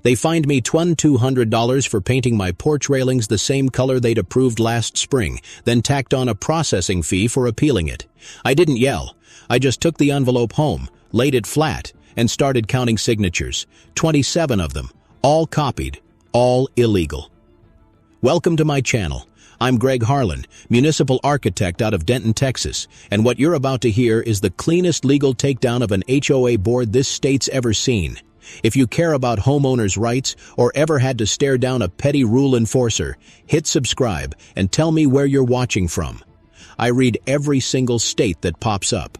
They fined me $200 for painting my porch railings the same color they'd approved last spring, then tacked on a processing fee for appealing it. I didn't yell. I just took the envelope home, laid it flat, and started counting signatures. 27 of them, all copied, all illegal. Welcome to my channel. I'm Greg Harlan, municipal architect out of Denton, Texas, and what you're about to hear is the cleanest legal takedown of an HOA board this state's ever seen. If you care about homeowners' rights or ever had to stare down a petty rule enforcer, hit subscribe and tell me where you're watching from. I read every single state that pops up.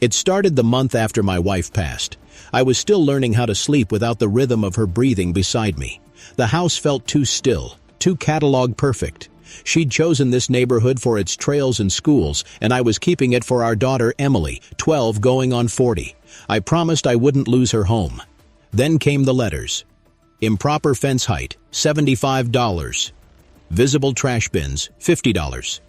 It started the month after my wife passed. I was still learning how to sleep without the rhythm of her breathing beside me. The house felt too still, too catalog perfect. She'd chosen this neighborhood for its trails and schools, and I was keeping it for our daughter Emily, 12 going on 40. I promised I wouldn't lose her home. Then came the letters. Improper fence height, $75. Visible trash bins, $50.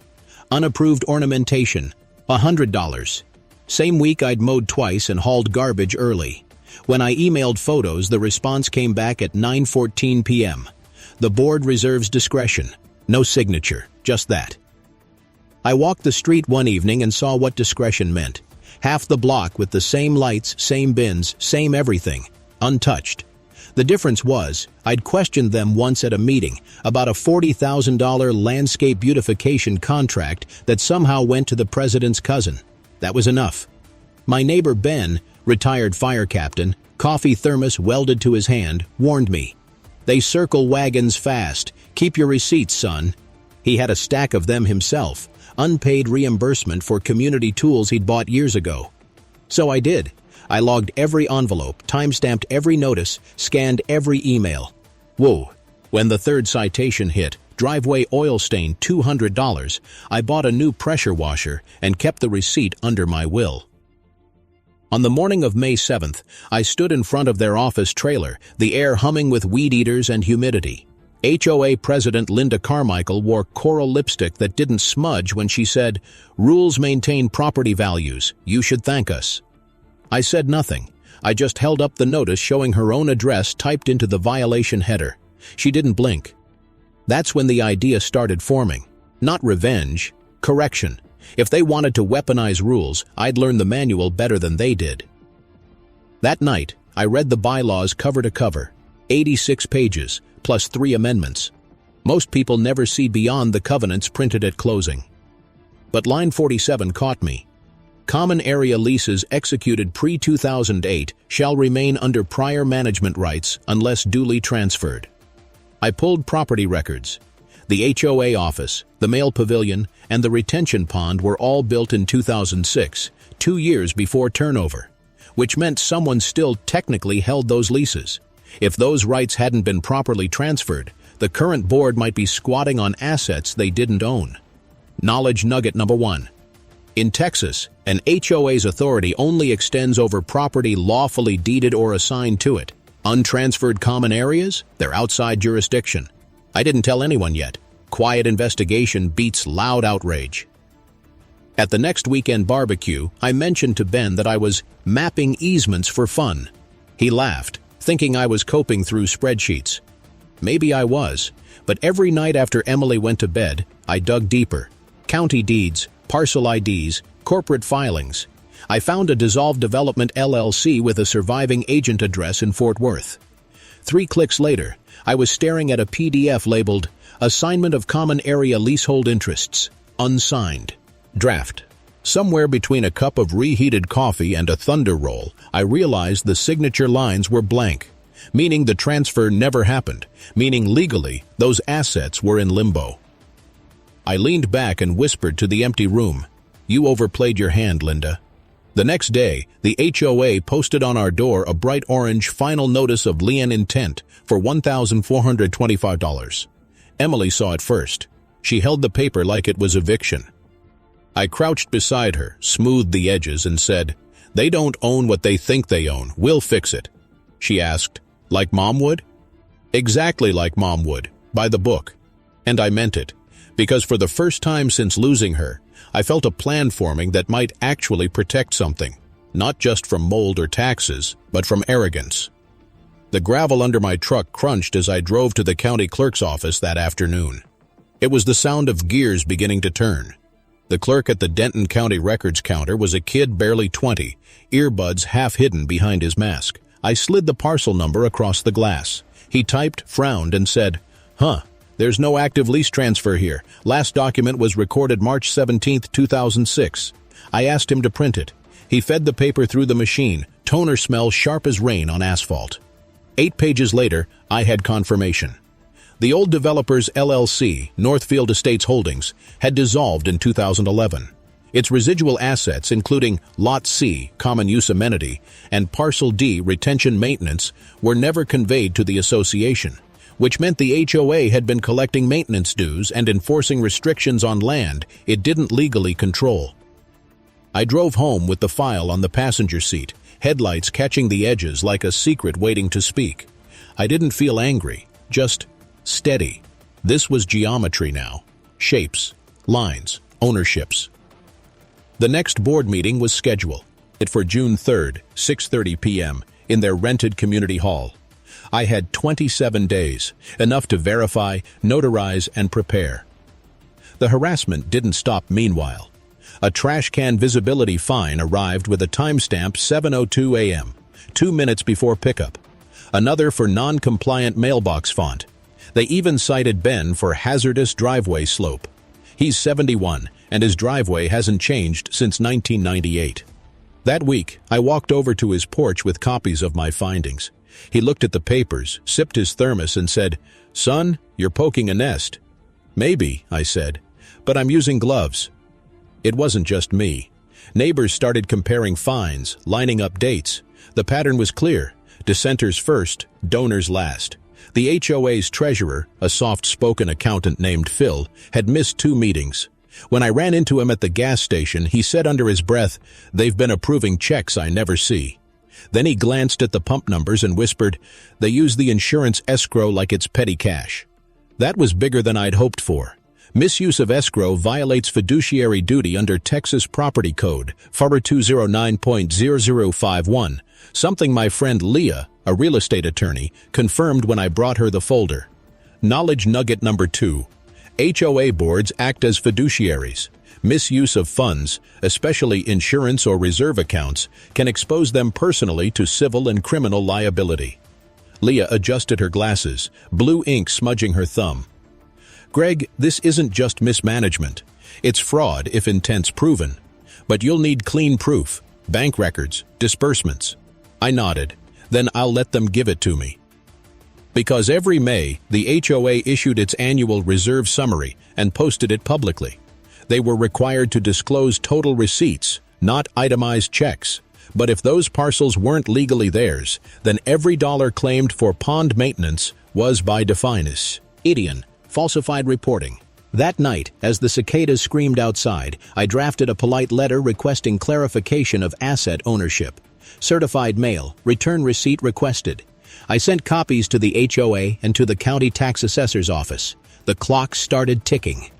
Unapproved ornamentation, $100. Same week I'd mowed twice and hauled garbage early. When I emailed photos, the response came back at 9:14 p.m. The board reserves discretion. No signature, just that. I walked the street one evening and saw what discretion meant. Half the block with the same lights, same bins, same everything, untouched. The difference was, I'd questioned them once at a meeting about a $40,000 landscape beautification contract that somehow went to the president's cousin. That was enough. My neighbor Ben, retired fire captain, coffee thermos welded to his hand, warned me. They circle wagons fast. Keep your receipts, son. He had a stack of them himself, unpaid reimbursement for community tools he'd bought years ago. So I did. I logged every envelope, timestamped every notice, scanned every email. Whoa. When the third citation hit, driveway oil stain $200, I bought a new pressure washer and kept the receipt under my will. On the morning of May 7th, I stood in front of their office trailer, the air humming with weed eaters and humidity. HOA President Linda Carmichael wore coral lipstick that didn't smudge when she said, "Rules maintain property values. You should thank us." I said nothing. I just held up the notice showing her own address typed into the violation header. She didn't blink. That's when the idea started forming. Not revenge, correction. If they wanted to weaponize rules, I'd learn the manual better than they did. That night, I read the bylaws cover to cover, 86 pages, plus 3 amendments. Most people never see beyond the covenants printed at closing. But line 47 caught me. Common area leases executed pre-2008 shall remain under prior management rights unless duly transferred. I pulled property records. The HOA office, the mail pavilion, and the retention pond were all built in 2006, 2 years before turnover, which meant someone still technically held those leases. If those rights hadn't been properly transferred, the current board might be squatting on assets they didn't own. Knowledge nugget number 1. In Texas, an HOA's authority only extends over property lawfully deeded or assigned to it. Untransferred common areas? They're outside jurisdiction. I didn't tell anyone yet. Quiet investigation beats loud outrage. At the next weekend barbecue, I mentioned to Ben that I was mapping easements for fun. He laughed, thinking I was coping through spreadsheets. Maybe I was, but every night after Emily went to bed, I dug deeper. County deeds, parcel IDs, corporate filings. I found a dissolved development LLC with a surviving agent address in Fort Worth. 3 clicks later, I was staring at a PDF labeled Assignment of Common Area Leasehold Interests, Unsigned. Draft. Somewhere between a cup of reheated coffee and a thunder roll, I realized the signature lines were blank, meaning the transfer never happened, meaning legally those assets were in limbo. I leaned back and whispered to the empty room, "You overplayed your hand, Linda." The next day, the HOA posted on our door a bright orange final notice of lien intent for $1,425. Emily saw it first. She held the paper like it was eviction. I crouched beside her, smoothed the edges, and said, "They don't own what they think they own. We'll fix it." She asked, "Like Mom would?" Exactly like Mom would, by the book. And I meant it, because for the first time since losing her, I felt a plan forming that might actually protect something, not just from mold or taxes, but from arrogance. The gravel under my truck crunched as I drove to the county clerk's office that afternoon. It was the sound of gears beginning to turn. The clerk at the Denton County Records counter was a kid barely 20, earbuds half hidden behind his mask. I slid the parcel number across the glass. He typed, frowned, and said, There's no active lease transfer here. Last document was recorded March 17, 2006. I asked him to print it. He fed the paper through the machine, toner smell sharp as rain on asphalt. 8 pages later, I had confirmation. The old developers LLC, Northfield Estates Holdings, had dissolved in 2011. Its residual assets, including Lot C, common use amenity, and Parcel D, retention maintenance, were never conveyed to the association, which meant the HOA had been collecting maintenance dues and enforcing restrictions on land it didn't legally control. I drove home with the file on the passenger seat, headlights catching the edges like a secret waiting to speak. I didn't feel angry, just steady. This was geometry now. Shapes, lines, ownerships. The next board meeting was scheduled for June 3rd, 6:30 p.m., in their rented community hall. I had 27 days, enough to verify, notarize, and prepare. The harassment didn't stop meanwhile. A trash can visibility fine arrived with a timestamp 7:02 a.m., 2 minutes before pickup. Another for non-compliant mailbox font. They even cited Ben for hazardous driveway slope. He's 71, and his driveway hasn't changed since 1998. That week, I walked over to his porch with copies of my findings. He looked at the papers, sipped his thermos, and said, "Son, you're poking a nest." "Maybe," I said, "but I'm using gloves." It wasn't just me. Neighbors started comparing fines, lining up dates. The pattern was clear: dissenters first, donors last. The HOA's treasurer, a soft-spoken accountant named Phil, had missed 2 meetings. When I ran into him at the gas station, he said under his breath, "They've been approving checks I never see." Then he glanced at the pump numbers and whispered, "They use the insurance escrow like it's petty cash." That was bigger than I'd hoped for. Misuse of escrow violates fiduciary duty under Texas Property Code, FR 209.0051, something my friend Leah, a real estate attorney, confirmed when I brought her the folder. Knowledge nugget number 2. HOA boards act as fiduciaries. Misuse of funds, especially insurance or reserve accounts, can expose them personally to civil and criminal liability. Leah adjusted her glasses, blue ink smudging her thumb. "Greg, this isn't just mismanagement. It's fraud if intent's proven. But you'll need clean proof, bank records, disbursements." I nodded. "Then I'll let them give it to me." Because every May, the HOA issued its annual reserve summary and posted it publicly. They were required to disclose total receipts, not itemized checks. But if those parcels weren't legally theirs, then every dollar claimed for pond maintenance was by definis. Idion. Falsified reporting. That night, as the cicadas screamed outside, I drafted a polite letter requesting clarification of asset ownership. Certified mail, return receipt requested. I sent copies to the HOA and to the county tax assessor's office. The clock started ticking.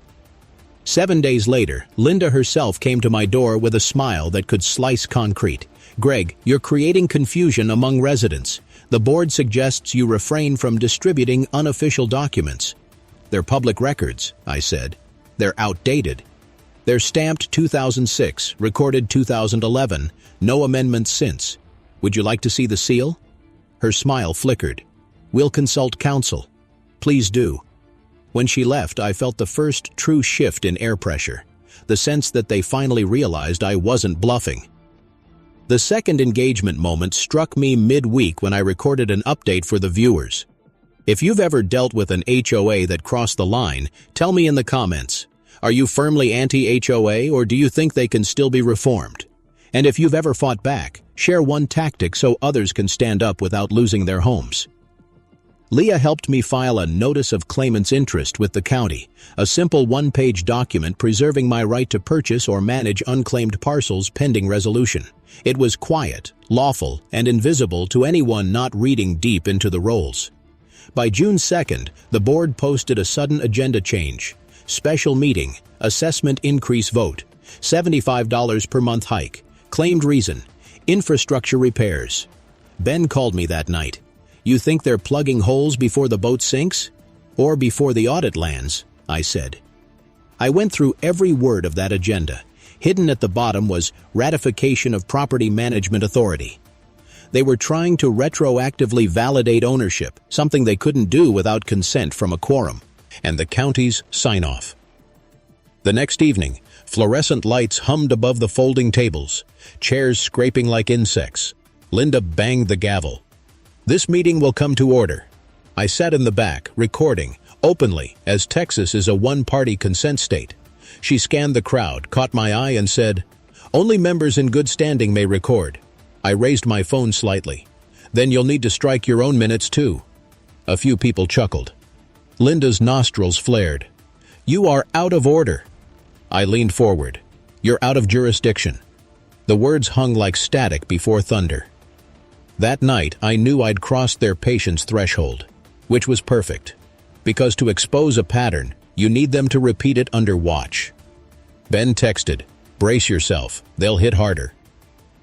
7 days later, Linda herself came to my door with a smile that could slice concrete. "Greg, you're creating confusion among residents. The board suggests you refrain from distributing unofficial documents." "They're public records," I said. "They're outdated. They're stamped 2006, recorded 2011, no amendments since. Would you like to see the seal?" Her smile flickered. "We'll consult counsel." "Please do." When she left, I felt the first true shift in air pressure, the sense that they finally realized I wasn't bluffing. The second engagement moment struck me mid-week when I recorded an update for the viewers. If you've ever dealt with an HOA that crossed the line, tell me in the comments. Are you firmly anti-HOA, or do you think they can still be reformed? And if you've ever fought back, share one tactic so others can stand up without losing their homes. Leah helped me file a Notice of Claimant's Interest with the county, a simple one-page document preserving my right to purchase or manage unclaimed parcels pending resolution. It was quiet, lawful, and invisible to anyone not reading deep into the rolls. By June 2nd, the board posted a sudden agenda change. Special meeting, assessment increase vote, $75 per month hike. Claimed reason, infrastructure repairs. Ben called me that night. You think they're plugging holes before the boat sinks? Or before the audit lands, I said. I went through every word of that agenda. Hidden at the bottom was ratification of property management authority. They were trying to retroactively validate ownership, something they couldn't do without consent from a quorum, and the county's sign-off. The next evening, fluorescent lights hummed above the folding tables, chairs scraping like insects. Linda banged the gavel. "This meeting will come to order." I sat in the back, recording, openly, as Texas is a one-party consent state. She scanned the crowd, caught my eye, and said, "Only members in good standing may record." I raised my phone slightly. "Then you'll need to strike your own minutes too." A few people chuckled. Linda's nostrils flared. "You are out of order." I leaned forward. "You're out of jurisdiction." The words hung like static before thunder. That night, I knew I'd crossed their patience threshold, which was perfect. Because to expose a pattern, you need them to repeat it under watch. Ben texted, "Brace yourself, they'll hit harder."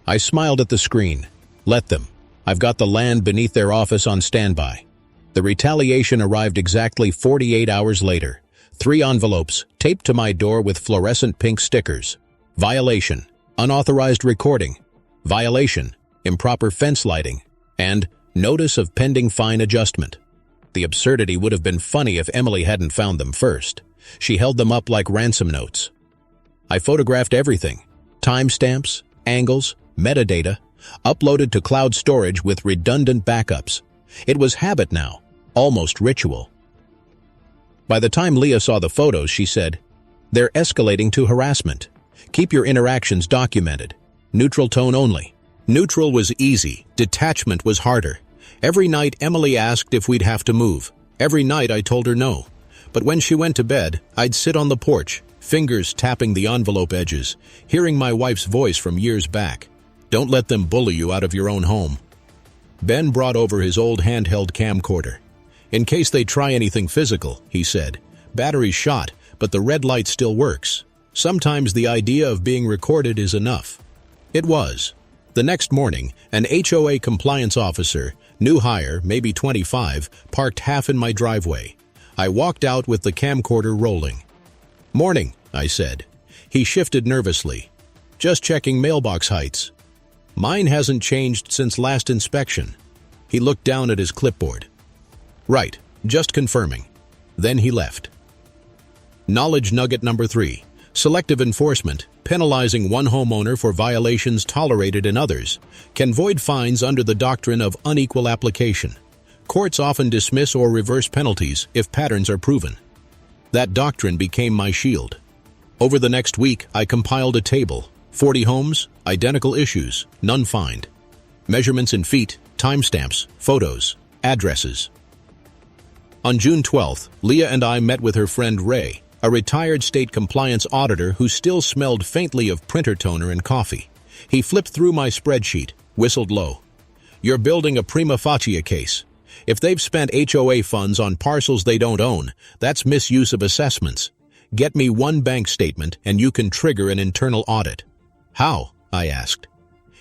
I smiled at the screen. Let them. I've got the land beneath their office on standby. The retaliation arrived exactly 48 hours later. 3 envelopes, taped to my door with fluorescent pink stickers. Violation, unauthorized recording. Violation, improper fence lighting. And notice of pending fine adjustment. The absurdity would have been funny if Emily hadn't found them first. She held them up like ransom notes. I photographed everything. Timestamps, angles, metadata, uploaded to cloud storage with redundant backups. It was habit now, almost ritual. By the time Leah saw the photos, she said, "They're escalating to harassment. Keep your interactions documented. Neutral tone only." Neutral was easy, detachment was harder. Every night Emily asked if we'd have to move. Every night I told her no. But when she went to bed, I'd sit on the porch, fingers tapping the envelope edges, hearing my wife's voice from years back. "Don't let them bully you out of your own home." Ben brought over his old handheld camcorder. "In case they try anything physical," he said. "Battery's shot, but the red light still works. Sometimes the idea of being recorded is enough." It was. The next morning, an HOA compliance officer, new hire, maybe 25, parked half in my driveway. I walked out with the camcorder rolling. "Morning," I said. He shifted nervously. "Just checking mailbox heights." "Mine hasn't changed since last inspection." He looked down at his clipboard. "Right, just confirming." Then he left. Knowledge nugget number 3. Selective enforcement, penalizing one homeowner for violations tolerated in others, can void fines under the doctrine of unequal application. Courts often dismiss or reverse penalties if patterns are proven. That doctrine became my shield. Over the next week, I compiled a table. 40 homes, identical issues, none fined. Measurements in feet, timestamps, photos, addresses. On June 12th, Leah and I met with her friend Ray, a retired state compliance auditor who still smelled faintly of printer toner and coffee. He flipped through my spreadsheet, whistled low. "You're building a prima facie case. If they've spent HOA funds on parcels they don't own, that's misuse of assessments. Get me one bank statement and you can trigger an internal audit." "How?" I asked.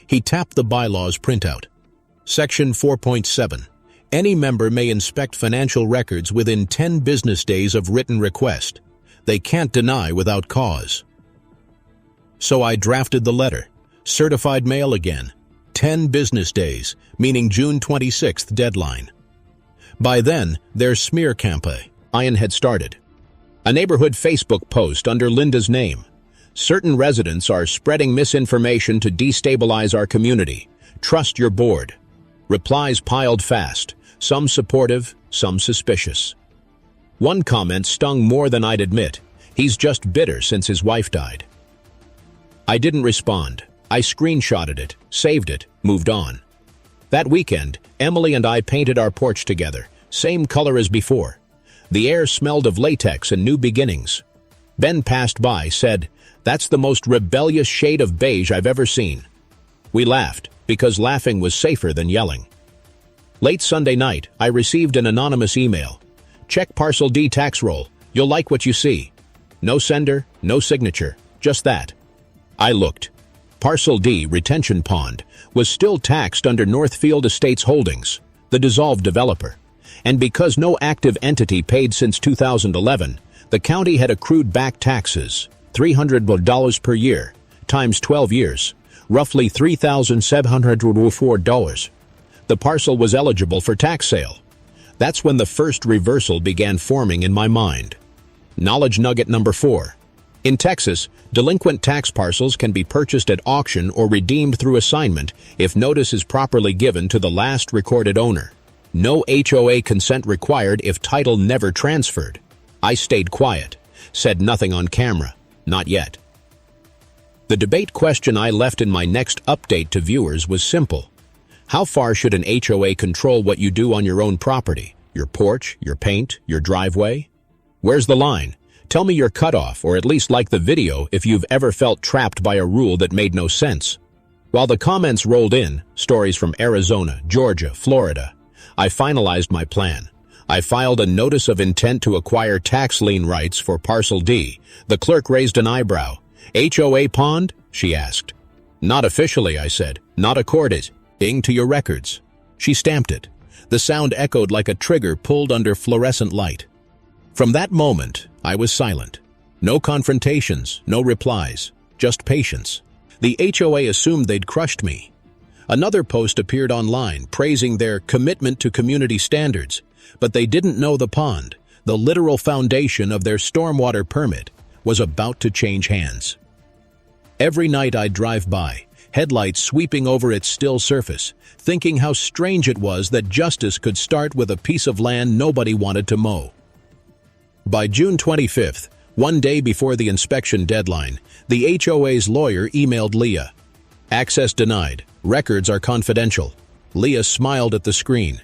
He tapped the bylaws printout. Section 4.7. Any member may inspect financial records within 10 business days of written request. They can't deny without cause. So I drafted the letter. Certified mail again. 10 business days, meaning June 26th deadline. By then, their smear campaign had started. A neighborhood Facebook post under Linda's name. "Certain residents are spreading misinformation to destabilize our community. Trust your board." Replies piled fast, some supportive, some suspicious. One comment stung more than I'd admit. "He's just bitter since his wife died." I didn't respond. I screenshotted it, saved it, moved on. That weekend, Emily and I painted our porch together, same color as before. The air smelled of latex and new beginnings. Ben passed by, said, "That's the most rebellious shade of beige I've ever seen." We laughed, because laughing was safer than yelling. Late Sunday night, I received an anonymous email. "Check Parcel D tax roll. You'll like what you see." No sender, no signature, just that. I looked. Parcel D, retention pond, was still taxed under Northfield Estates Holdings. the dissolved developer. And because no active entity paid since 2011, the county had accrued back taxes, $300 per year, times 12 years, roughly $3,704. The parcel was eligible for tax sale. That's when the first reversal began forming in my mind. Knowledge nugget number 4. In Texas, delinquent tax parcels can be purchased at auction or redeemed through assignment if notice is properly given to the last recorded owner. No HOA consent required if title never transferred. I stayed quiet, said nothing on camera. Not yet. The debate question I left in my next update to viewers was simple. How far should an HOA control what you do on your own property? Your porch, your paint, your driveway? Where's the line? Tell me your cutoff, or at least like the video if you've ever felt trapped by a rule that made no sense. While the comments rolled in, stories from Arizona, Georgia, Florida, I finalized my plan. I filed a notice of intent to acquire tax lien rights for Parcel D. The clerk raised an eyebrow. HOA pond? She asked. Not officially, I said. Not accorded. Ing to your records. She stamped it. The sound echoed like a trigger pulled under fluorescent light. From that moment, I was silent. No confrontations, no replies, just patience. The HOA assumed they'd crushed me. Another post appeared online praising their commitment to community standards, but they didn't know the pond, the literal foundation of their stormwater permit, was about to change hands. Every night I'd drive by, headlights sweeping over its still surface, thinking how strange it was that justice could start with a piece of land nobody wanted to mow. By June 25th, one day before the inspection deadline, the HOA's lawyer emailed Leah. Access denied. Records are confidential. Leah smiled at the screen.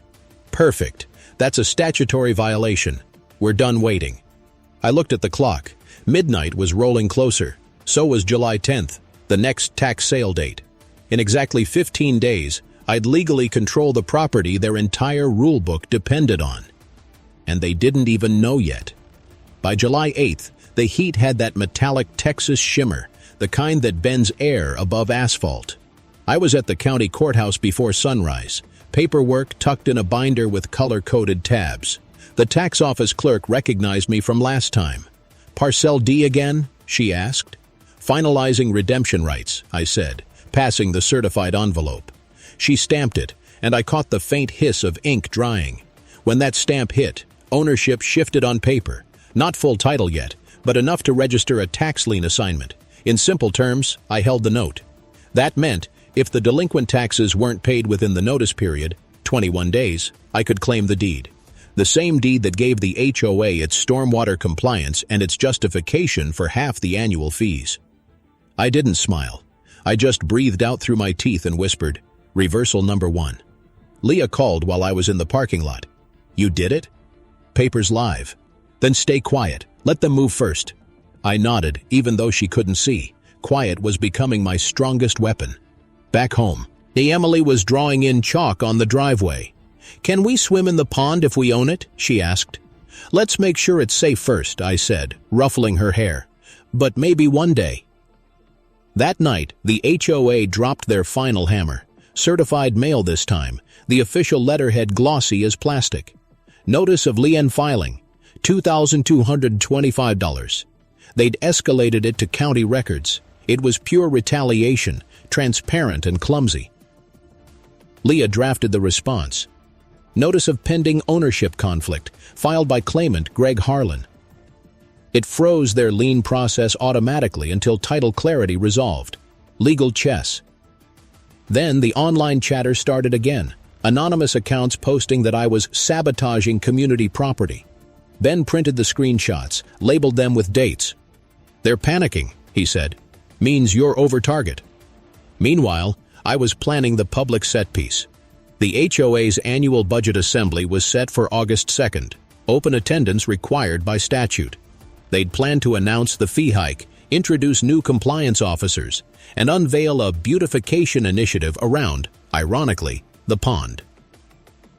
Perfect. That's a statutory violation. We're done waiting. I looked at the clock. Midnight was rolling closer. So was July 10th, the next tax sale date. In exactly 15 days, I'd legally control the property their entire rulebook depended on. And they didn't even know yet. By July 8th, the heat had that metallic Texas shimmer, the kind that bends air above asphalt. I was at the county courthouse before sunrise, paperwork tucked in a binder with color-coded tabs. The tax office clerk recognized me from last time. Parcel D again? She asked. Finalizing redemption rights, I said, passing the certified envelope. She stamped it, and I caught the faint hiss of ink drying. When that stamp hit, ownership shifted on paper. Not full title yet, but enough to register a tax lien assignment. In simple terms, I held the note. That meant, if the delinquent taxes weren't paid within the notice period, 21 days, I could claim the deed. The same deed that gave the HOA its stormwater compliance and its justification for half the annual fees. I didn't smile. I just breathed out through my teeth and whispered, reversal number 1. Leah called while I was in the parking lot. You did it? Papers live. Then stay quiet. Let them move first. I nodded, even though she couldn't see. Quiet was becoming my strongest weapon. Back home, Emily was drawing in chalk on the driveway. Can we swim in the pond if we own it? She asked. Let's make sure it's safe first, I said, ruffling her hair. But maybe one day. That night, the HOA dropped their final hammer. Certified mail this time, the official letterhead glossy as plastic. Notice of lien filing, $2,225. They'd escalated it to county records. It was pure retaliation, transparent and clumsy. Leah drafted the response. Notice of pending ownership conflict, filed by claimant Greg Harlan. It froze their lien process automatically until title clarity resolved. Legal chess. Then the online chatter started again, anonymous accounts posting that I was sabotaging community property. Ben printed the screenshots, labeled them with dates. They're panicking, he said. Means you're over target. Meanwhile, I was planning the public set piece. The HOA's annual budget assembly was set for August 2nd, open attendance required by statute. They'd planned to announce the fee hike, introduce new compliance officers, and unveil a beautification initiative around, ironically, the pond.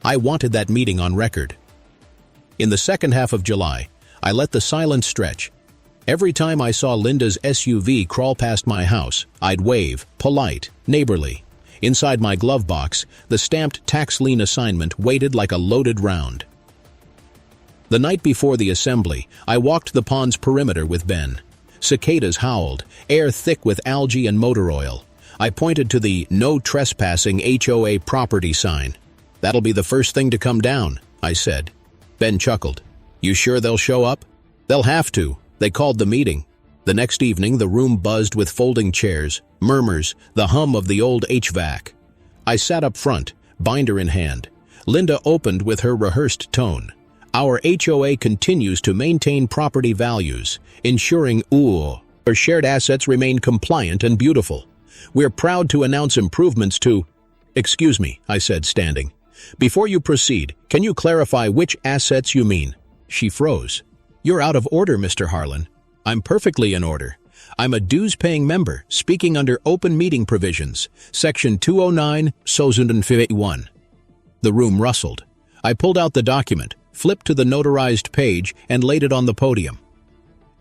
I wanted that meeting on record. In the second half of July, I let the silence stretch. Every time I saw Linda's SUV crawl past my house, I'd wave, polite, neighborly. Inside my glove box, the stamped tax lien assignment waited like a loaded round. The night before the assembly, I walked the pond's perimeter with Ben. Cicadas howled, air thick with algae and motor oil. I pointed to the "No Trespassing HOA Property" sign. "That'll be the first thing to come down," I said. Ben chuckled. "You sure they'll show up?" "They'll have to. They called the meeting." The next evening, the room buzzed with folding chairs, murmurs, the hum of the old HVAC. I sat up front, binder in hand. Linda opened with her rehearsed tone. "Our HOA continues to maintain property values, ensuring our shared assets remain compliant and beautiful. We're proud to announce improvements to—" "Excuse me," I said, standing. "Before you proceed, can you clarify which assets you mean?" She froze. "You're out of order, Mr. Harlan." "I'm perfectly in order. I'm a dues-paying member, speaking under open meeting provisions, Section 209, 2051. The room rustled. I pulled out the document, flipped to the notarized page, and laid it on the podium.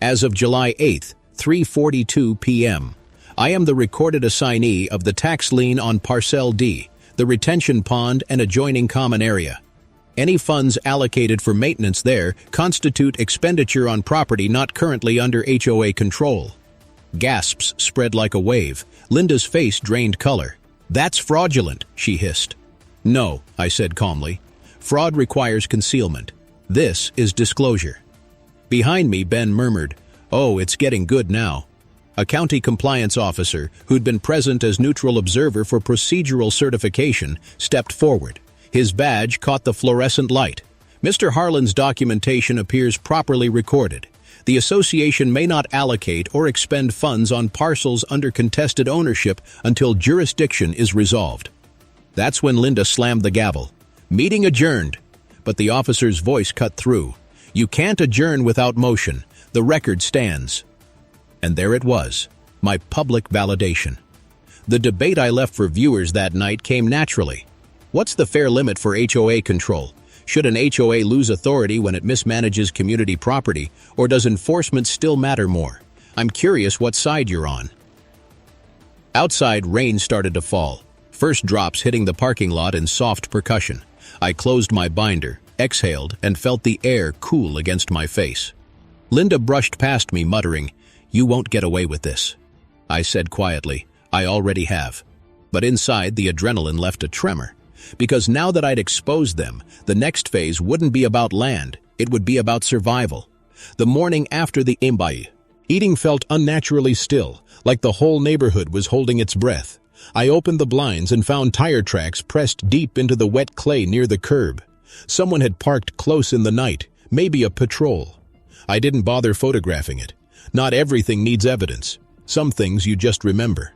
As of July 8th, 3:42 p.m., I am the recorded assignee of the tax lien on Parcel D, the retention pond and adjoining common area. Any funds allocated for maintenance there constitute expenditure on property not currently under HOA control." Gasps spread like a wave. Linda's face drained color. "That's fraudulent," she hissed. "No," I said calmly. "Fraud requires concealment. This is disclosure." Behind me, Ben murmured, "Oh, it's getting good now." A county compliance officer, who'd been present as neutral observer for procedural certification, stepped forward. His badge caught the fluorescent light. "Mr. Harlan's documentation appears properly recorded. The association may not allocate or expend funds on parcels under contested ownership until jurisdiction is resolved." That's when Linda slammed the gavel. "Meeting adjourned." But the officer's voice cut through. "You can't adjourn without motion. The record stands." And there it was, my public validation. The debate I left for viewers that night came naturally. What's the fair limit for HOA control? Should an HOA lose authority when it mismanages community property, or does enforcement still matter more? I'm curious what side you're on. Outside, rain started to fall. First drops hitting the parking lot in soft percussion. I closed my binder, exhaled, and felt the air cool against my face. Linda brushed past me, muttering, "You won't get away with this." I said quietly, "I already have." But inside, the adrenaline left a tremor. Because now that I'd exposed them, the next phase wouldn't be about land, it would be about survival. The morning after the imbai, eating felt unnaturally still, like the whole neighborhood was holding its breath. I opened the blinds and found tire tracks pressed deep into the wet clay near the curb. Someone had parked close in the night, maybe a patrol. I didn't bother photographing it. Not everything needs evidence. Some things you just remember.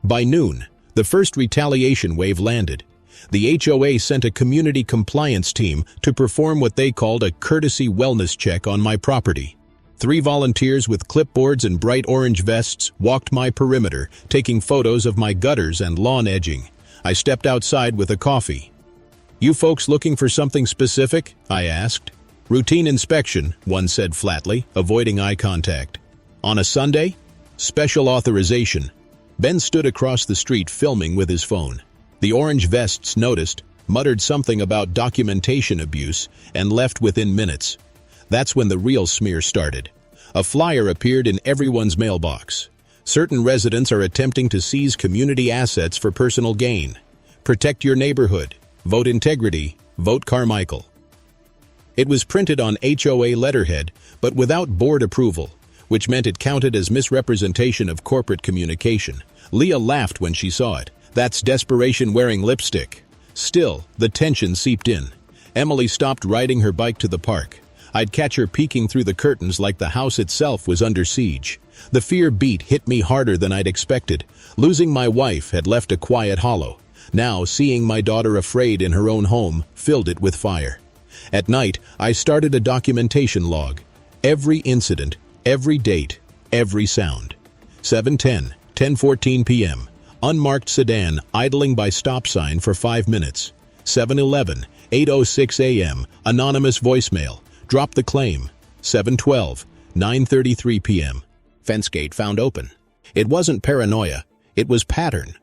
By noon, the first retaliation wave landed. The HOA sent a community compliance team to perform what they called a courtesy wellness check on my property. 3 volunteers with clipboards and bright orange vests walked my perimeter, taking photos of my gutters and lawn edging. I stepped outside with a coffee. "You folks looking for something specific?" I asked. "Routine inspection," one said flatly, avoiding eye contact. "On a Sunday?" "Special authorization." Ben stood across the street filming with his phone. The orange vests noticed, muttered something about documentation abuse, and left within minutes. That's when the real smear started. A flyer appeared in everyone's mailbox. Certain residents are attempting to seize community assets for personal gain. Protect your neighborhood. Vote integrity. Vote Carmichael. It was printed on HOA letterhead, but without board approval, which meant it counted as misrepresentation of corporate communication. Leah laughed when she saw it. That's desperation wearing lipstick. Still, the tension seeped in. Emily stopped riding her bike to the park. I'd catch her peeking through the curtains like the house itself was under siege. The fear beat hit me harder than I'd expected. Losing my wife had left a quiet hollow. Now, seeing my daughter afraid in her own home filled it with fire. At night, I started a documentation log. Every incident, every date, every sound. 7:10, 10:14 p.m. Unmarked sedan idling by stop sign for 5 minutes. 7:11, 8:06 a.m. Anonymous voicemail. Drop the claim. 7:12, 9:33 p.m. Fence gate found open. It wasn't paranoia. It was pattern.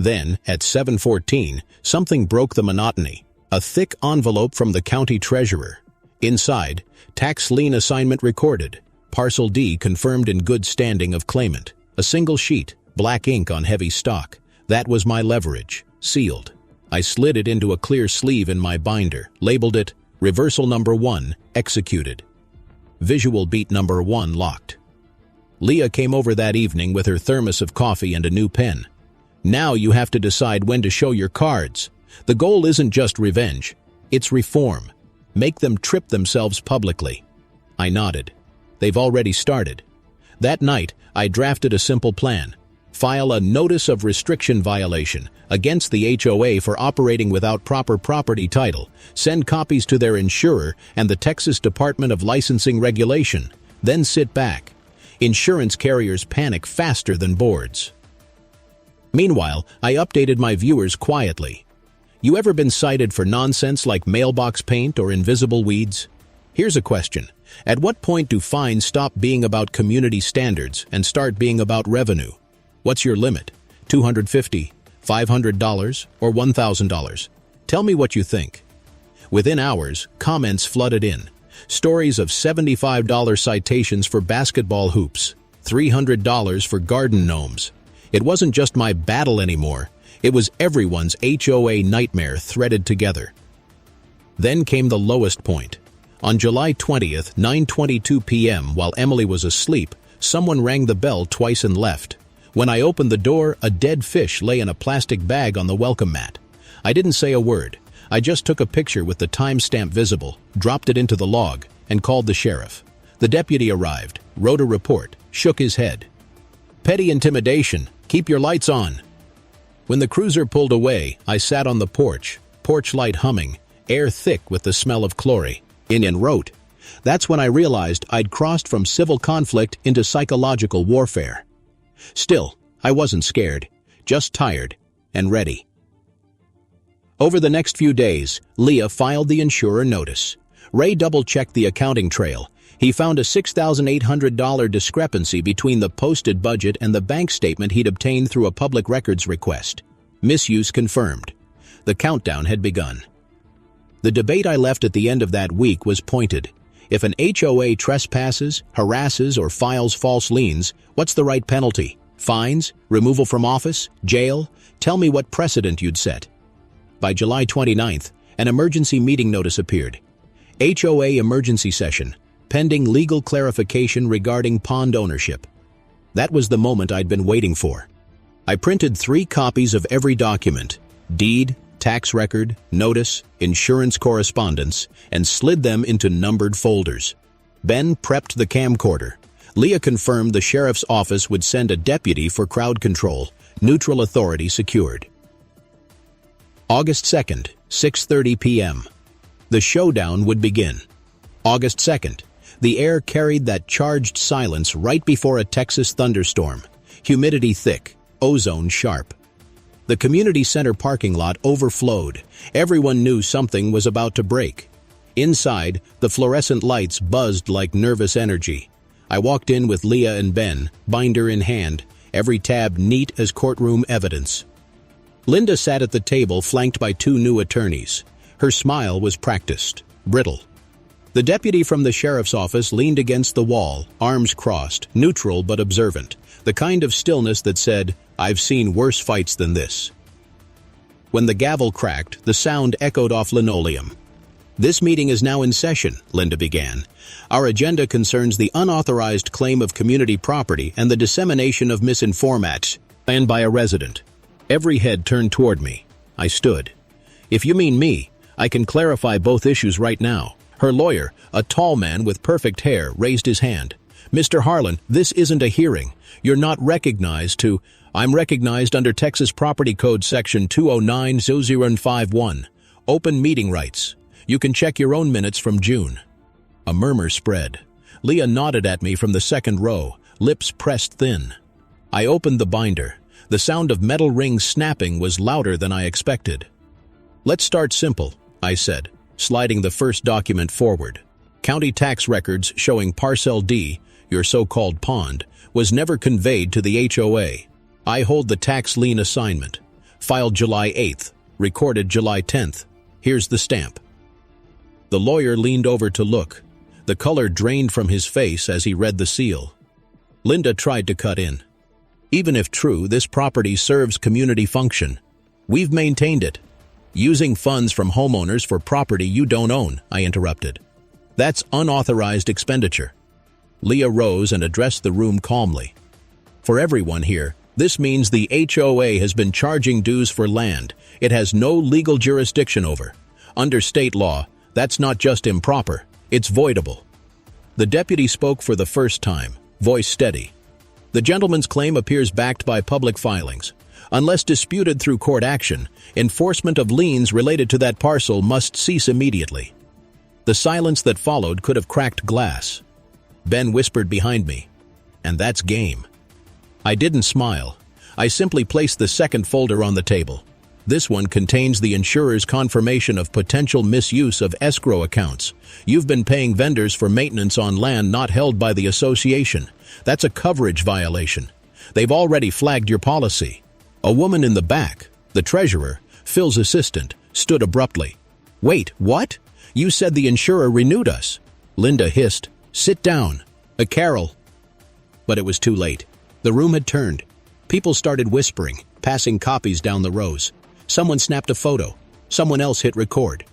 Then, at 7:14, something broke the monotony. A thick envelope from the county treasurer. Inside, tax lien assignment recorded. Parcel D confirmed in good standing of claimant. A single sheet, black ink on heavy stock. That was my leverage. Sealed. I slid it into a clear sleeve in my binder, labeled it Reversal Number 1, Executed. Visual Beat Number 1 locked. Leah came over that evening with her thermos of coffee and a new pen. Now you have to decide when to show your cards. The goal isn't just revenge. It's reform. Make them trip themselves publicly. I nodded. They've already started. That night, I drafted a simple plan. File a Notice of Restriction Violation against the HOA for operating without proper property title. Send copies to their insurer and the Texas Department of Licensing Regulation. Then sit back. Insurance carriers panic faster than boards. Meanwhile, I updated my viewers quietly. You ever been cited for nonsense like mailbox paint or invisible weeds? Here's a question. At what point do fines stop being about community standards and start being about revenue? What's your limit? $250, $500, or $1,000? Tell me what you think. Within hours, comments flooded in. Stories of $75 citations for basketball hoops, $300 for garden gnomes. It wasn't just my battle anymore. It was everyone's HOA nightmare threaded together. Then came the lowest point. On July 20th, 9:22 p.m., while Emily was asleep, someone rang the bell twice and left. When I opened the door, a dead fish lay in a plastic bag on the welcome mat. I didn't say a word. I just took a picture with the timestamp visible, dropped it into the log, and called the sheriff. The deputy arrived, wrote a report, shook his head. Petty intimidation. Keep your lights on. When the cruiser pulled away, I sat on the porch light humming, air thick with the smell of chlorine. And wrote. That's when I realized I'd crossed from civil conflict into psychological warfare. Still, I wasn't scared, just tired and ready. Over the next few days, Leah filed the insurer notice. Ray double-checked the accounting trail. He found a $6,800 discrepancy between the posted budget and the bank statement he'd obtained through a public records request. Misuse confirmed. The countdown had begun. The debate I left at the end of that week was pointed. If an HOA trespasses, harasses, or files false liens, what's the right penalty? Fines? Removal from office? Jail? Tell me what precedent you'd set. By July 29th, an emergency meeting notice appeared. HOA emergency session, pending legal clarification regarding pond ownership. That was the moment I'd been waiting for. I printed 3 copies of every document, deed, tax record, notice, insurance correspondence, and slid them into numbered folders. Ben prepped the camcorder. Leah confirmed the sheriff's office would send a deputy for crowd control, neutral authority secured. August 2nd, 6:30 p.m. The showdown would begin. August 2nd. The air carried that charged silence right before a Texas thunderstorm. Humidity thick, ozone sharp. The community center parking lot overflowed. Everyone knew something was about to break. Inside, the fluorescent lights buzzed like nervous energy. I walked in with Leah and Ben, binder in hand, every tab neat as courtroom evidence. Linda sat at the table flanked by 2 new attorneys. Her smile was practiced, brittle. The deputy from the sheriff's office leaned against the wall, arms crossed, neutral but observant, the kind of stillness that said, I've seen worse fights than this. When the gavel cracked, the sound echoed off linoleum. This meeting is now in session, Linda began. Our agenda concerns the unauthorized claim of community property and the dissemination of misinformation and by a resident. Every head turned toward me. I stood. If you mean me, I can clarify both issues right now. Her lawyer, a tall man with perfect hair, raised his hand. Mr. Harlan, this isn't a hearing. You're not recognized to... I'm recognized under Texas Property Code Section 209-0051. Open meeting rights. You can check your own minutes from June. A murmur spread. Leah nodded at me from the second row, lips pressed thin. I opened the binder. The sound of metal rings snapping was louder than I expected. Let's start simple, I said, sliding the first document forward. County tax records showing Parcel D, your so-called pond, was never conveyed to the HOA. I hold the tax lien assignment. Filed July 8th. Recorded July 10th. Here's the stamp. The lawyer leaned over to look. The color drained from his face as he read the seal. Linda tried to cut in. Even if true, this property serves community function. We've maintained it. Using funds from homeowners for property you don't own, I interrupted. That's unauthorized expenditure. Leah rose and addressed the room calmly. For everyone here, this means the HOA has been charging dues for land it has no legal jurisdiction over. Under state law, that's not just improper, it's voidable. The deputy spoke for the first time, voice steady. The gentleman's claim appears backed by public filings. Unless disputed through court action, enforcement of liens related to that parcel must cease immediately. The silence that followed could have cracked glass. Ben whispered behind me, "And that's game." I didn't smile. I simply placed the second folder on the table. This one contains the insurer's confirmation of potential misuse of escrow accounts. You've been paying vendors for maintenance on land not held by the association. That's a coverage violation. They've already flagged your policy. A woman in the back, the treasurer, Phil's assistant, stood abruptly. "Wait, what? You said the insurer renewed us." Linda hissed, "Sit down. Carol." But it was too late. The room had turned. People started whispering, passing copies down the rows. Someone snapped a photo. Someone else hit record.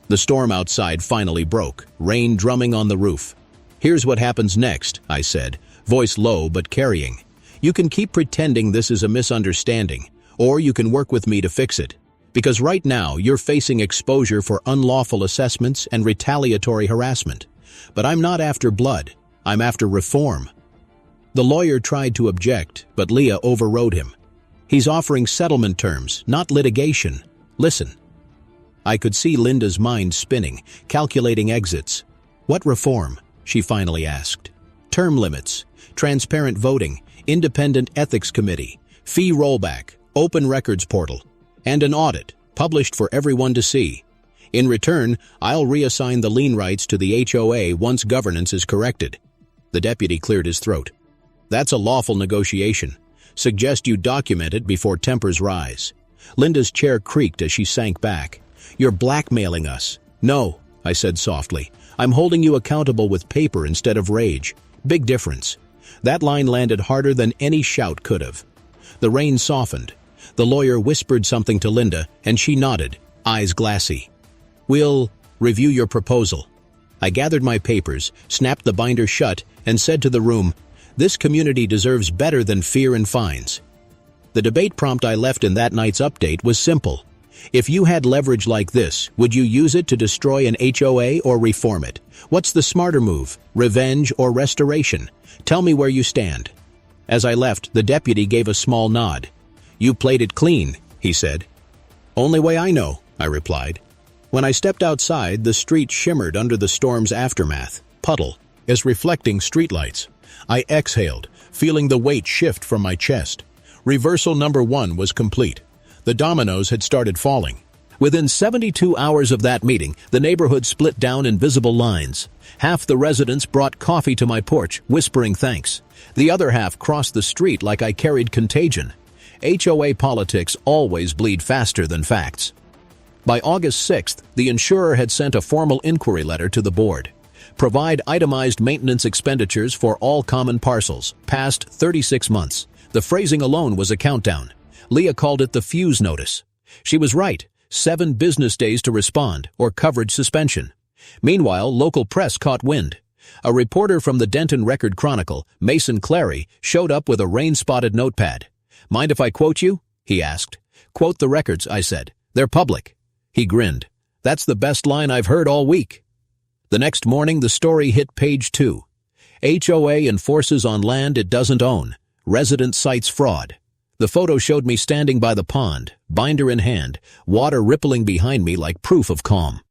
The storm outside finally broke, rain drumming on the roof. "Here's what happens next," I said, voice low but carrying. "You can keep pretending this is a misunderstanding, or you can work with me to fix it. Because right now you're facing exposure for unlawful assessments and retaliatory harassment. But I'm not after blood. I'm after reform." The lawyer tried to object, but Leah overrode him. "He's offering settlement terms, not litigation. Listen." I could see Linda's mind spinning, calculating exits. "What reform?" she finally asked. "Term limits, transparent voting, independent ethics committee, fee rollback, open records portal, and an audit, published for everyone to see. In return, I'll reassign the lien rights to the HOA once governance is corrected." The deputy cleared his throat. "That's a lawful negotiation. Suggest you document it before tempers rise." Linda's chair creaked as she sank back. "You're blackmailing us." "No," I said softly. "I'm holding you accountable with paper instead of rage. Big difference." That line landed harder than any shout could have. The rain softened. The lawyer whispered something to Linda, and she nodded, eyes glassy. "We'll review your proposal." I gathered my papers, snapped the binder shut, and said to the room, "This community deserves better than fear and fines." The debate prompt I left in that night's update was simple. If you had leverage like this, would you use it to destroy an HOA or reform it? What's the smarter move, revenge or restoration? Tell me where you stand. As I left, the deputy gave a small nod. "You played it clean," he said. "Only way I know," I replied. When I stepped outside, the street shimmered under the storm's aftermath, puddle, as reflecting streetlights. I exhaled, feeling the weight shift from my chest. Reversal number 1 was complete. The dominoes had started falling. Within 72 hours of that meeting, the neighborhood split down in visible lines. Half the residents brought coffee to my porch, whispering thanks. The other half crossed the street like I carried contagion. HOA politics always bleed faster than facts. By August 6th, the insurer had sent a formal inquiry letter to the board. Provide itemized maintenance expenditures for all common parcels, past 36 months. The phrasing alone was a countdown. Leah called it the fuse notice. She was right. 7 business days to respond, or coverage suspension. Meanwhile, local press caught wind. A reporter from the Denton Record Chronicle, Mason Clary, showed up with a rain-spotted notepad. "Mind if I quote you?" he asked. "Quote the records," I said. "They're public." He grinned. "That's the best line I've heard all week." The next morning, the story hit page 2. HOA enforces on land it doesn't own. Resident cites fraud. The photo showed me standing by the pond, binder in hand, water rippling behind me like proof of calm.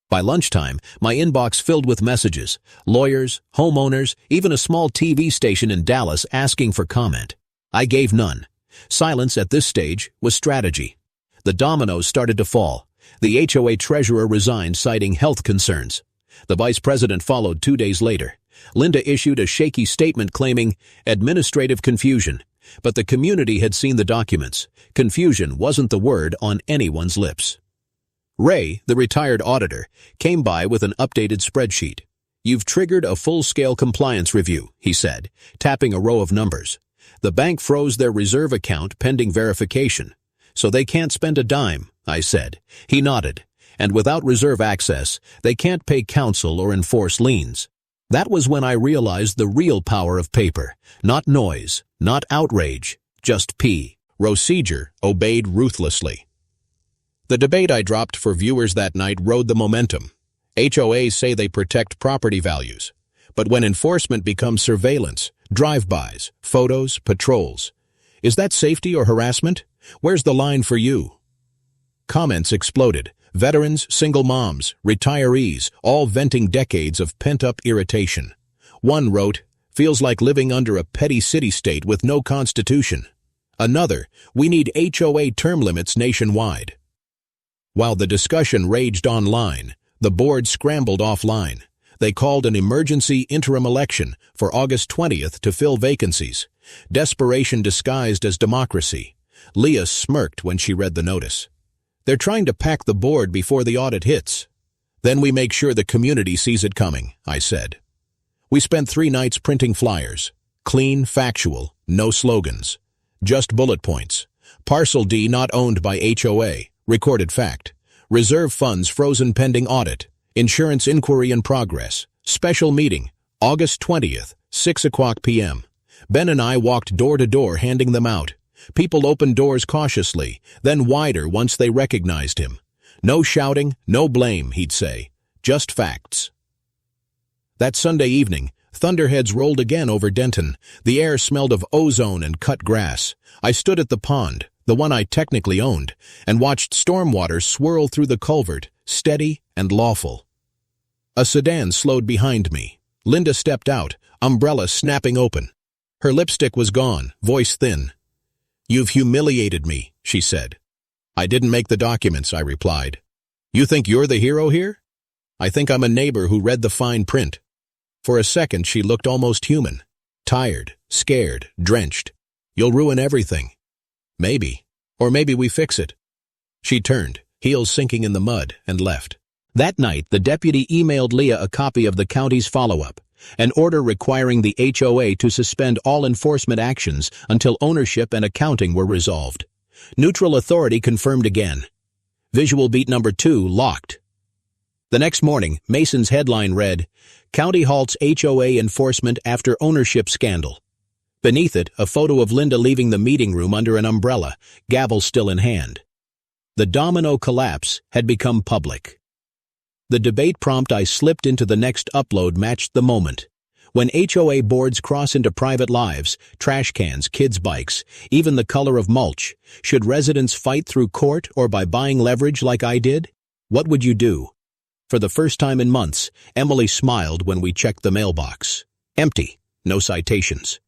By lunchtime, my inbox filled with messages, lawyers, homeowners, even a small TV station in Dallas asking for comment. I gave none. Silence at this stage was strategy. The dominoes started to fall. The HOA treasurer resigned, citing health concerns. The vice president followed 2 days later. Linda issued a shaky statement claiming administrative confusion. but the community had seen the documents. Confusion wasn't the word on anyone's lips. Ray, the retired auditor, came by with an updated spreadsheet. "You've triggered a full-scale compliance review," he said, tapping a row of numbers. "The bank froze their reserve account pending verification. So they can't spend a dime," I said. He nodded. "And without reserve access, they can't pay counsel or enforce liens." That was when I realized the real power of paper. Not noise, not outrage, just procedure obeyed ruthlessly. The debate I dropped for viewers that night rode the momentum. HOAs say they protect property values. But when enforcement becomes surveillance, drive-bys, photos, patrols, is that safety or harassment? Where's the line for you? Comments exploded. Veterans, single moms, retirees, all venting decades of pent-up irritation. One wrote, "Feels like living under a petty city-state with no constitution." Another, "We need HOA term limits nationwide." While the discussion raged online, the board scrambled offline. They called an emergency interim election for August 20th to fill vacancies. Desperation disguised as democracy. Leah smirked when she read the notice. "They're trying to pack the board before the audit hits." "Then we make sure the community sees it coming," I said. We spent 3 nights printing flyers. Clean, factual, no slogans. Just bullet points. Parcel D not owned by HOA. Recorded fact. Reserve funds frozen pending audit. Insurance inquiry in progress. Special meeting, August 20th, 6:00 p.m. Ben and I walked door to door handing them out. People opened doors cautiously, then wider once they recognized him. "No shouting, no blame," he'd say. "Just facts." That Sunday evening, thunderheads rolled again over Denton. The air smelled of ozone and cut grass. I stood at the pond, the one I technically owned, and watched stormwater swirl through the culvert, steady and lawful. A sedan slowed behind me. Linda stepped out, umbrella snapping open. Her lipstick was gone, voice thin. "You've humiliated me," she said. "I didn't make the documents," I replied. "You think you're the hero here?" "I think I'm a neighbor who read the fine print." For a second she looked almost human. Tired, scared, drenched. "You'll ruin everything." "Maybe. Or maybe we fix it." She turned, heels sinking in the mud, and left. That night, the deputy emailed Leah a copy of the county's follow-up, an order requiring the HOA to suspend all enforcement actions until ownership and accounting were resolved. Neutral authority confirmed again. Visual beat number 2 locked. The next morning, Mason's headline read, "County halts HOA enforcement after ownership scandal." Beneath it, a photo of Linda leaving the meeting room under an umbrella, gavel still in hand. The domino collapse had become public. The debate prompt I slipped into the next upload matched the moment. When HOA boards cross into private lives, trash cans, kids' bikes, even the color of mulch, should residents fight through court or by buying leverage like I did? What would you do? For the first time in months, Emily smiled when we checked the mailbox. Empty. No citations.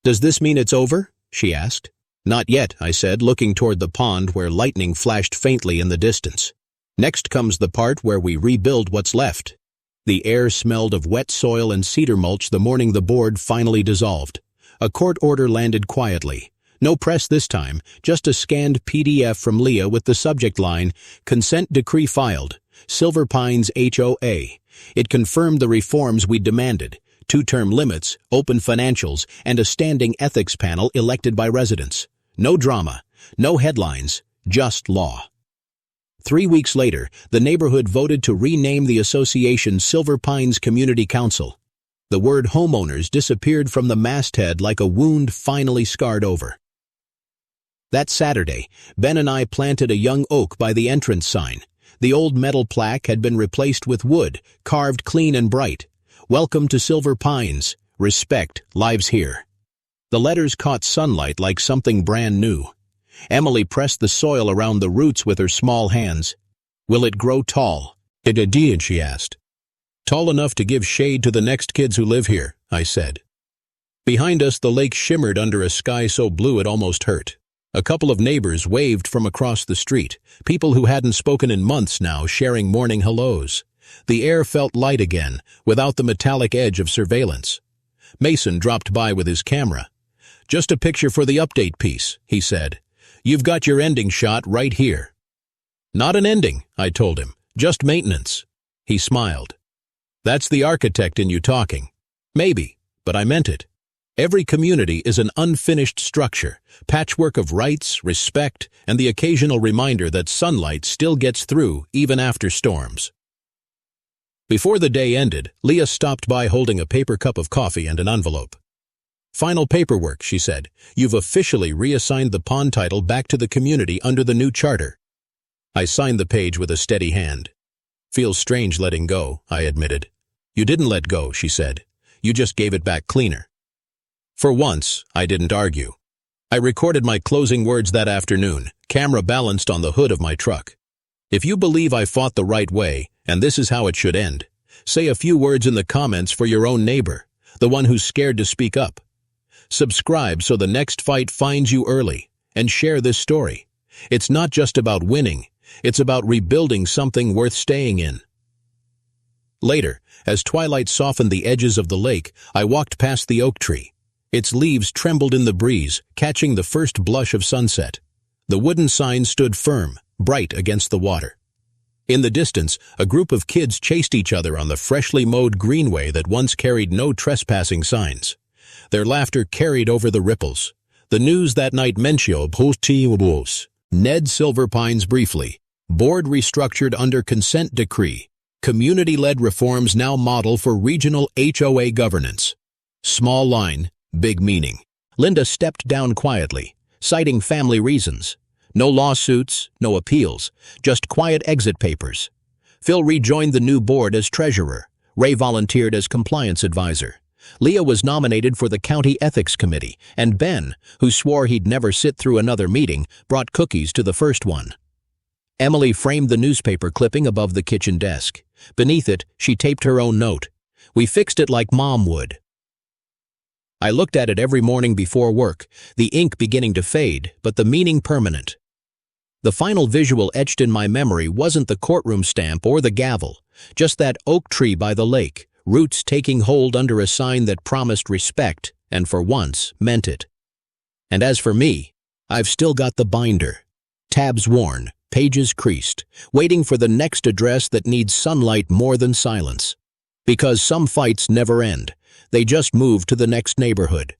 "Does this mean it's over?" she asked. "Not yet," I said, looking toward the pond where lightning flashed faintly in the distance. "Next comes the part where we rebuild what's left." The air smelled of wet soil and cedar mulch the morning the board finally dissolved. A court order landed quietly. No press this time, just a scanned PDF from Leah with the subject line, "Consent Decree Filed, Silver Pines HOA." It confirmed the reforms we demanded: 2-term limits, open financials, and a standing ethics panel elected by residents. No drama, no headlines, just law. 3 weeks later, the neighborhood voted to rename the association Silver Pines Community Council. The word homeowners disappeared from the masthead like a wound finally scarred over. That Saturday, Ben and I planted a young oak by the entrance sign. The old metal plaque had been replaced with wood, carved clean and bright. "Welcome to Silver Pines. Respect lives here." The letters caught sunlight like something brand new. Emily pressed the soil around the roots with her small hands. "Will it grow tall?" "It did," she asked. "Tall enough to give shade to the next kids who live here," I said. Behind us, the lake shimmered under a sky so blue it almost hurt. A couple of neighbors waved from across the street, people who hadn't spoken in months now sharing morning hellos. The air felt light again, without the metallic edge of surveillance. Mason dropped by with his camera. Just a picture for the update piece, he said. You've got your ending shot right here. Not an ending, I told him. Just maintenance. He smiled. That's the architect in you talking. Maybe, but I meant it. Every community is an unfinished structure, patchwork of rights, respect, and the occasional reminder that sunlight still gets through even after storms. Before the day ended, Leah stopped by holding a paper cup of coffee and an envelope. Final paperwork, she said. You've officially reassigned the pond title back to the community under the new charter. I signed the page with a steady hand. Feels strange letting go, I admitted. You didn't let go, she said. You just gave it back cleaner. For once, I didn't argue. I recorded my closing words that afternoon, camera balanced on the hood of my truck. If you believe I fought the right way, and this is how it should end, say a few words in the comments for your own neighbor, the one who's scared to speak up. Subscribe so the next fight finds you early, and share this story. It's not just about winning, it's about rebuilding something worth staying in. Later, as twilight softened the edges of the lake, I walked past the oak tree. Its leaves trembled in the breeze, catching the first blush of sunset. The wooden sign stood firm, bright against the water. In the distance, a group of kids chased each other on the freshly mowed greenway that once carried no trespassing signs. Their laughter carried over the ripples. The news that night mentioned Ned Silverpines briefly. Board restructured under consent decree. Community-led reforms now model for regional HOA governance. Small line, big meaning. Linda stepped down quietly, citing family reasons. No lawsuits, no appeals, just quiet exit papers. Phil rejoined the new board as treasurer. Ray volunteered as compliance advisor. Leah was nominated for the county ethics committee, and Ben, who swore he'd never sit through another meeting, brought cookies to the first one. Emily framed the newspaper clipping above the kitchen desk. Beneath it, she taped her own note. We fixed it like Mom would. I looked at it every morning before work, the ink beginning to fade, but the meaning permanent. The final visual etched in my memory wasn't the courtroom stamp or the gavel, just that oak tree by the lake, roots taking hold under a sign that promised respect and for once meant it. And as for me, I've still got the binder. Tabs worn, pages creased, waiting for the next address that needs sunlight more than silence. Because some fights never end, they just move to the next neighborhood.